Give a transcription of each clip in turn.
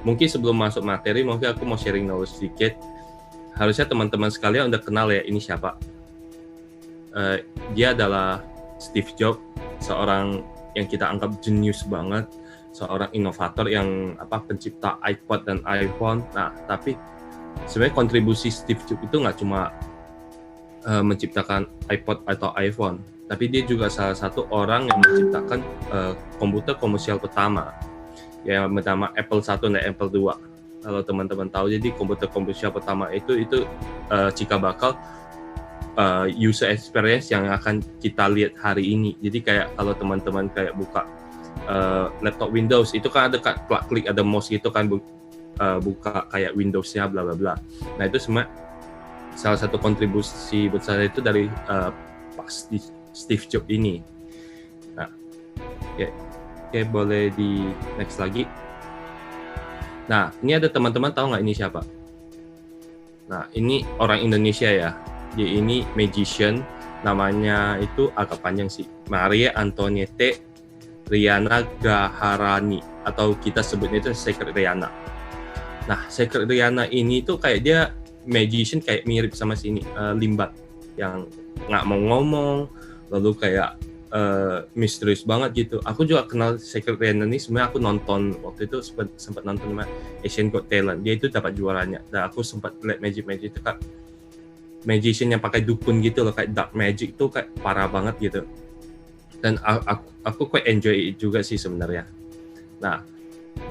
mungkin sebelum masuk materi, mungkin aku mau sharing knowledge sedikit. Harusnya teman-teman sekalian udah kenal ya ini siapa. Dia adalah Steve Jobs, seorang yang kita anggap jenius banget, seorang inovator yang pencipta iPod dan iPhone. Nah, tapi sebenarnya kontribusi Steve Jobs itu nggak cuma menciptakan iPod atau iPhone, tapi dia juga salah satu orang yang menciptakan komputer komersial pertama, yang bernama Apple I dan Apple II. Kalau teman-teman tahu, jadi komputer komersial pertama itu cikal bakal user experience yang akan kita lihat hari ini. Jadi kayak kalau teman-teman kayak buka laptop Windows, itu kan ada klik ada mouse gitu kan, buka kayak Windows-nya bla bla bla. Nah, itu semua salah satu kontribusi besar itu dari Steve Jobs ini. Nah, oke, boleh di next lagi. Nah, ini ada teman-teman tahu nggak ini siapa? Nah, ini orang Indonesia ya. Dia ini magician, namanya itu agak panjang sih. Maria Antoniette Riana Gaharani, atau kita sebutnya itu Secret Riana. Nah, Secret Riana ini tuh kayak dia magician, kayak mirip sama sini Limbat, yang nggak mau ngomong, lalu kayak misterius banget gitu. Aku juga kenal Secret Riana ini, sebenarnya aku nonton waktu itu, sempat nonton Asian Got Talent. Dia itu dapat juaranya. Dan aku sempat lihat magic itu kan magician yang pakai dukun gitu loh, kayak dark magic tuh kayak parah banget gitu. Dan aku quite enjoy juga sih sebenarnya. Nah,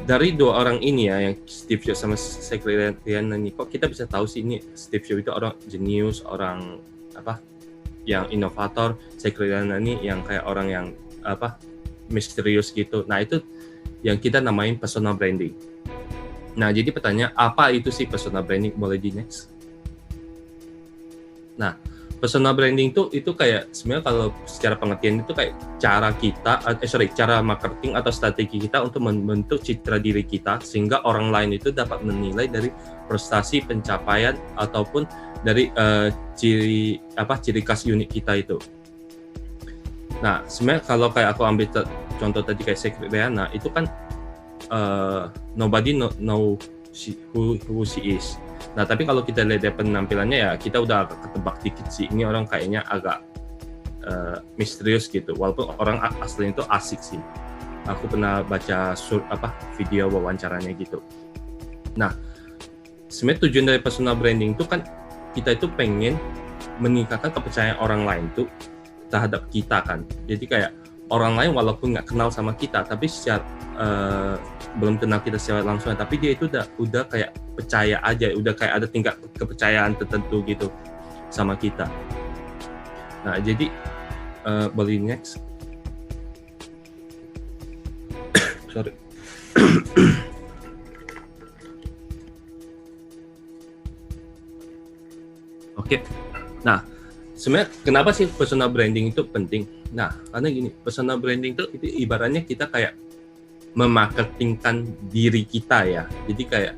dari dua orang ini ya, yang Steve Jobs sama Secret Riana ini, kok kita bisa tahu sih ini Steve Jobs itu orang jenius, orang yang inovator, Secret Riana ini yang kayak orang yang misterius gitu. Nah, itu yang kita namain personal branding. Nah, jadi pertanyaan, apa itu sih personal branding? Boleh di next. Nah, personal branding itu kayak sebenarnya kalau secara pengertian itu kayak cara marketing atau strategi kita untuk membentuk citra diri kita, sehingga orang lain itu dapat menilai dari prestasi, pencapaian ataupun dari ciri khas unik kita itu. Nah, sebenarnya kalau kayak aku ambil contoh tadi kayak Secret Riana, itu kan nobody know who she is. Nah, tapi kalau kita lihat dari penampilannya ya, kita udah agak ketebak dikit sih, ini orang kayaknya agak misterius gitu, walaupun orang aslinya itu asik sih. Aku pernah baca video wawancaranya gitu. Nah, sebenarnya tujuan dari personal branding itu kan kita itu pengen meningkatkan kepercayaan orang lain tuh terhadap kita kan. Jadi kayak orang lain walaupun nggak kenal sama kita, tapi secara belum kenal kita secara langsung, tapi dia itu udah kayak percaya aja, udah kayak ada tingkat kepercayaan tertentu gitu sama kita. Nah, jadi boleh next. Sorry. Oke. Nah, sebenarnya kenapa sih personal branding itu penting? Nah, karena gini, personal branding itu ibaratnya kita kayak memarketingkan diri kita ya. Jadi kayak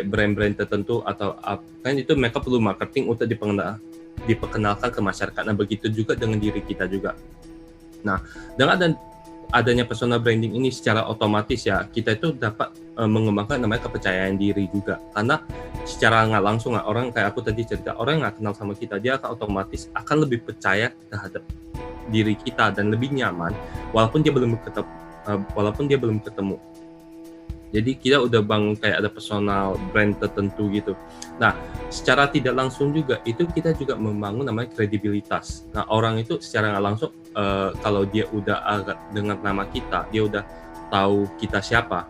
brand-brand tertentu atau kan itu mereka perlu marketing untuk diperkenalkan ke masyarakat. Nah, begitu juga dengan diri kita juga. Nah, dengan adanya personal branding ini secara otomatis ya, kita itu dapat mengembangkan namanya kepercayaan diri juga. Karena secara nggak langsung orang kayak aku tadi cerita, orang yang nggak kenal sama kita, dia akan otomatis akan lebih percaya terhadap diri kita dan lebih nyaman walaupun dia belum ketemu. Jadi kita udah bangun kayak ada personal brand tertentu gitu. Nah, secara tidak langsung juga itu kita juga membangun namanya kredibilitas. Nah, orang itu secara nggak langsung kalau dia udah agak dengar nama kita, dia udah tahu kita siapa,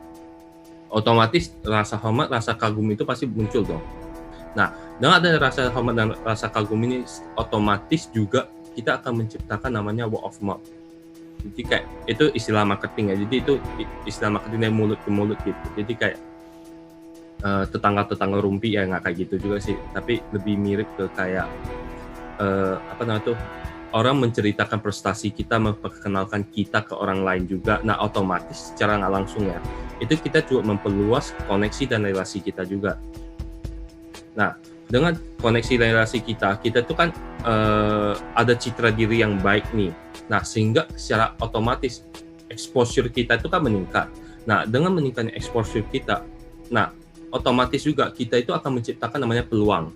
otomatis rasa hormat, rasa kagum itu pasti muncul dong. Nah, dengan ada rasa hormat dan rasa kagum ini, otomatis juga kita akan menciptakan namanya word of mouth. Jadi kayak itu istilah marketing ya. Jadi itu istilah marketing dari mulut ke mulut gitu. Jadi kayak tetangga rumpi ya, nggak kayak gitu juga sih. Tapi lebih mirip ke kayak orang menceritakan prestasi kita, memperkenalkan kita ke orang lain juga. Nah, otomatis secara nggak langsung ya, itu kita juga memperluas koneksi dan relasi kita juga. Nah, dengan koneksi dan relasi kita tuh kan ada citra diri yang baik nih. Nah, sehingga secara otomatis exposure kita itu kan meningkat. Nah, dengan meningkatnya exposure kita, Nah, otomatis juga kita itu akan menciptakan namanya peluang.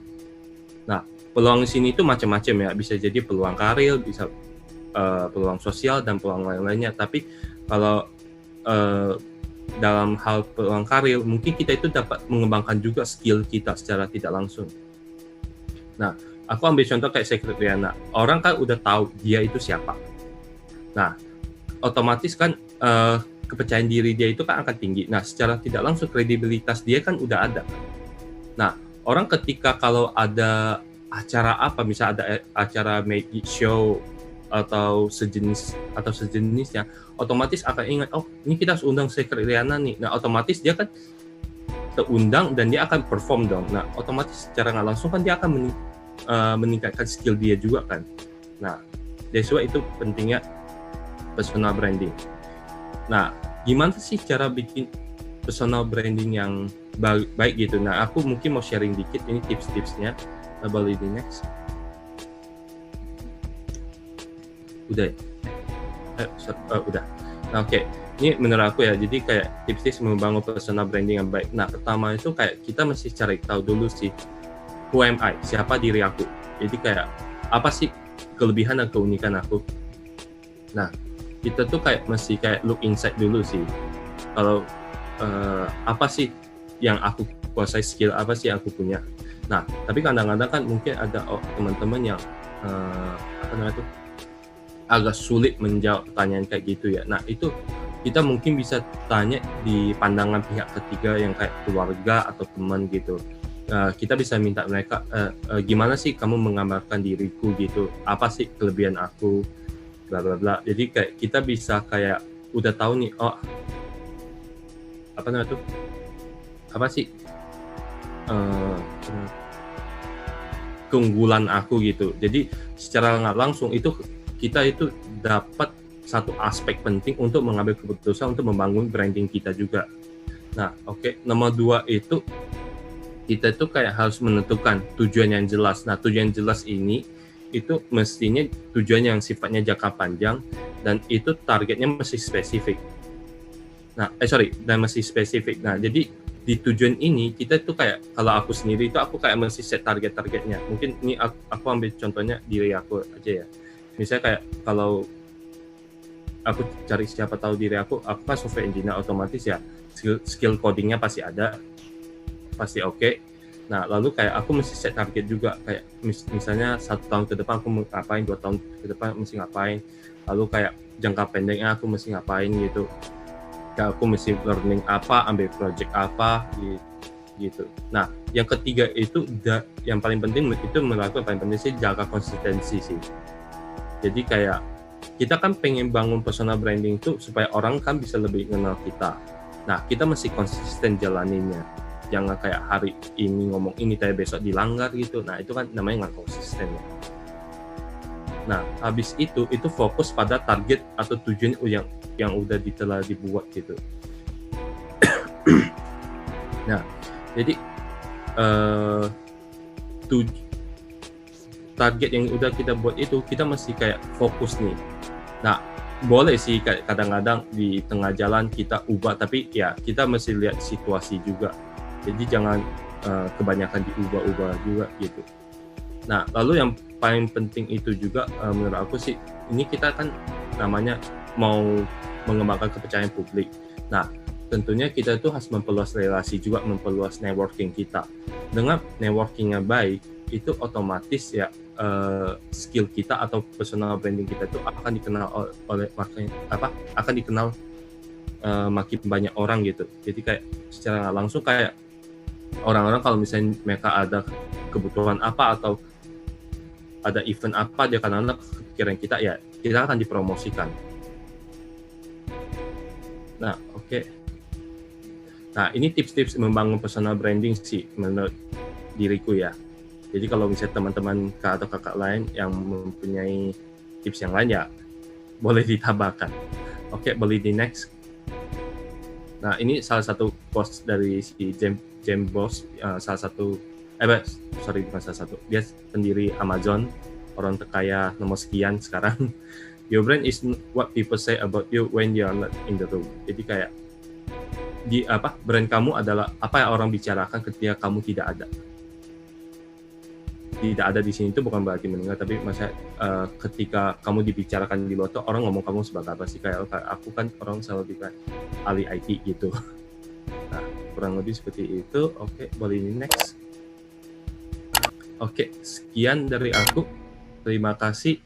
Nah, peluang di sini itu macam-macam ya, bisa jadi peluang karir, bisa peluang sosial dan peluang lain-lainnya. Tapi kalau dalam hal peluang karir, mungkin kita itu dapat mengembangkan juga skill kita secara tidak langsung. Nah, aku ambil contoh kayak Secret Rihanna. Orang kan udah tahu dia itu siapa. Nah, otomatis kan kepercayaan diri dia itu kan akan tinggi. Nah, secara tidak langsung kredibilitas dia kan udah ada. Nah, orang ketika kalau ada acara apa, misal ada acara magic show atau sejenisnya, otomatis akan ingat, oh ini kita harus undang Secret Rihanna nih. Nah, otomatis dia kan terundang dan dia akan perform dong. Nah, otomatis secara nggak langsung kan dia akan meningkatkan skill dia juga kan. Nah, that's why itu pentingnya personal branding. Nah, gimana sih cara bikin personal branding yang baik gitu? Nah, aku mungkin mau sharing dikit ini tips-tipsnya. Boleh di next. Udah ya? Udah. Nah, oke. Ini menurut aku ya, jadi kayak tips-tips membangun personal branding yang baik. Nah, pertama itu kayak kita mesti cari tahu dulu sih, who am I? Siapa diri aku? Jadi kayak, apa sih kelebihan dan keunikan aku? Nah, kita tuh kayak mesti kayak look inside dulu sih. Kalau apa sih yang aku kuasai, skill apa sih yang aku punya? Nah, tapi kadang-kadang kan mungkin ada teman-teman yang apa namanya tuh agak sulit menjawab pertanyaan kayak gitu ya. Nah, itu kita mungkin bisa tanya di pandangan pihak ketiga yang kayak keluarga atau teman gitu. Kita bisa minta mereka, gimana sih kamu menggambarkan diriku gitu? Apa sih kelebihan aku? Bla bla bla. Jadi kayak kita bisa kayak udah tahu nih, oh apa namanya tuh? Apa sih keunggulan aku gitu. Jadi secara nggak langsung itu kita itu dapat satu aspek penting untuk mengambil keputusan untuk membangun branding kita juga. Nah, oke. Nomor 2 itu kita itu kayak harus menentukan tujuan yang jelas. Nah, tujuan jelas ini itu mestinya tujuan yang sifatnya jangka panjang dan itu targetnya mesti spesifik. Nah, dan mesti spesifik. Nah, jadi di tujuan ini kita itu kayak, kalau aku sendiri itu aku kayak mesti set targetnya. Mungkin ini aku ambil contohnya diri aku aja ya. Misalnya kayak kalau aku cari siapa tahu diri aku kan software engineer, otomatis ya skill codingnya pasti ada, pasti oke. Nah, lalu kayak aku mesti set target juga, kayak misalnya 1 tahun ke depan aku mau ngapain, 2 tahun ke depan mesti ngapain, lalu kayak jangka pendeknya aku mesti ngapain gitu, kayak aku mesti learning apa, ambil project apa gitu. Nah, yang ketiga itu yang paling penting itu melakukan paling penting sih jaga konsistensi sih. Jadi kayak kita kan pengen bangun personal branding itu supaya orang kan bisa lebih kenal kita. Nah, kita mesti konsisten jalaninnya. Jangan kayak hari ini ngomong ini, tapi besok dilanggar gitu. Nah, itu kan namanya nggak konsisten ya. Nah, habis itu fokus pada target atau tujuan yang udah telah dibuat gitu. Nah, jadi target yang udah kita buat itu kita mesti kayak fokus nih. Nah, boleh sih kadang-kadang di tengah jalan kita ubah, tapi ya kita mesti lihat situasi juga. Jadi jangan kebanyakan diubah-ubah juga gitu. Nah, lalu yang paling penting itu juga menurut aku sih, ini kita kan namanya mau mengembangkan kepercayaan publik. Nah, tentunya kita tuh harus memperluas relasi juga, memperluas networking kita. Dengan networkingnya baik, itu otomatis ya skill kita atau personal branding kita itu akan dikenal akan dikenal makin banyak orang gitu. Jadi kayak secara nggak langsung kayak orang-orang kalau misalnya mereka ada kebutuhan apa atau ada event apa, dia kadang-kadang kepikiran kita, ya kita akan dipromosikan. Nah, oke. Nah, ini tips-tips membangun personal branding sih menurut diriku ya. Jadi kalau misalnya teman-teman atau kakak lain yang mempunyai tips yang lain ya boleh ditambahkan. Oke, boleh di next. Nah, ini salah satu post dari si James Boss, bukan salah satu. Dia pendiri Amazon, orang terkaya nomor sekian sekarang. Your brand is what people say about you when you are not in the room. Jadi kayak brand kamu adalah apa yang orang bicarakan ketika kamu tidak ada. Tidak ada di sini itu bukan berarti meninggal, tapi maksudnya ketika kamu dibicarakan di luar tuh orang ngomong kamu sebagai apa sih, kayak aku kan orang selalu bilang ahli IT gitu. Nah, kurang lebih seperti itu. Oke, boleh ini next. Oke, sekian dari aku. Terima kasih.